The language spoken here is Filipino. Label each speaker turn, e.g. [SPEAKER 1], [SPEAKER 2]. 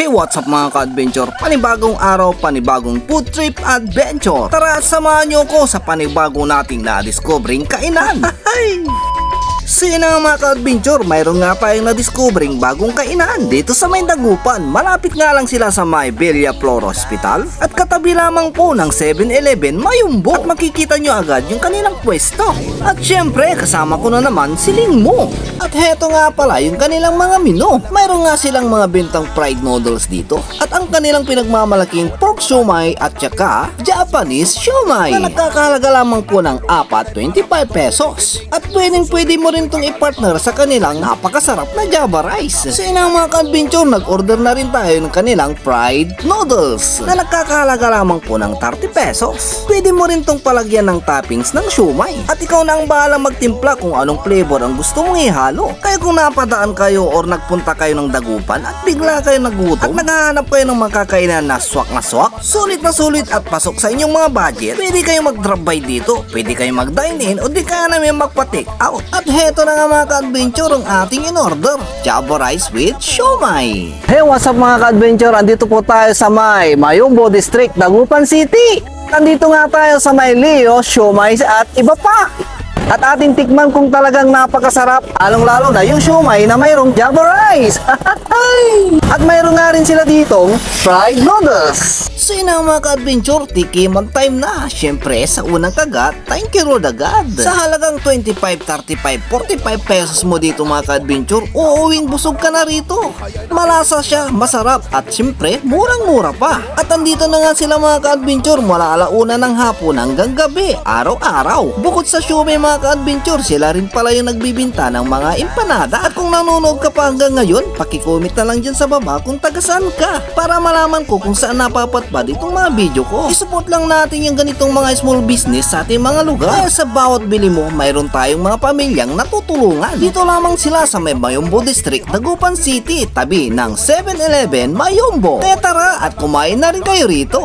[SPEAKER 1] Hey, what's up mga ka-adventure? Panibagong araw, panibagong food trip adventure. Tara, samahan nyo ko sa panibago nating na-discovering kainan. Sige na mga ka-adventure, mayroon nga tayong na-discovering bagong kainan dito sa may Dagupan. Malapit nga lang sila sa may Villa Flor Hospital at katabi lamang po ng 7-Eleven Mayumbo. At makikita nyo agad yung kanilang pwesto. At syempre, kasama ko na naman si Lingmo. At heto nga pala yung kanilang mga menu. Mayroon nga silang mga bintang fried noodles dito. At ang kanilang pinagmamalaking pork siomai at saka Japanese siomai na nagkakahalaga lamang po ng 25 pesos. At pwede mo rin itong i-partner sa kanilang napakasarap na Java rice. Sa inang mga ka-adventure, nag-order na rin tayo ng kanilang fried noodles na nagkakahalaga lamang po ng 30 pesos. Pwede mo rin itong palagyan ng toppings ng siomai. At ikaw na ang bahalang magtimpla kung anong flavor ang gusto mong ihalo. Kaya kung napadaan kayo or nagpunta kayo ng Dagupan at bigla kayo nagutom at naghahanap kayo ng makakainan na swak, sulit na sulit at pasok sa inyong mga budget, pwede kayo mag-drop by dito, pwede kayo mag-dine in o di kaya namin magpa-take out. At heto na nga mga ka-adventure ang ating in-order, Java rice with siomai.
[SPEAKER 2] Hey, what's up mga ka-adventure? Andito po tayo sa may Mayumbo District, Dagupan City. Nandito nga tayo sa may Leo, siomai at iba pa. At ating tikman kung talagang napakasarap, lalong-lalo na yung siomai na mayroong Java rice. At mayroon nga rin sila ditong fried noodles.
[SPEAKER 1] So yun ang mga ka-adventure, tikiman time na. Siyempre sa unang kagat, thank you Lord agad. Sa halagang 25, 35, 45 pesos mo dito mga ka-adventure, uuwing busog ka na rito. Malasa siya, masarap at siyempre murang-mura pa. At andito na nga sila mga ka-adventure mula alauna ng hapon hanggang gabi, araw-araw. Bukod sa siomai mga ka-adventure, sila rin pala yung nagbibinta ng mga empanada. At kung nanonood ka pa hanggang ngayon, pakikomment na lang dyan sa baba kung taga saan ka para malaman ko kung saan napapatpad itong mga video ko. I-support lang natin yung ganitong mga small business sa ating mga lugar. Kaya sa bawat bili mo, mayroon tayong mga pamilyang natutulungan. Dito lamang sila sa may Mayumbo District, Dagupan City, tabi ng 7-Eleven Mayumbo. Kaya tara at kumain na rin kayo rito.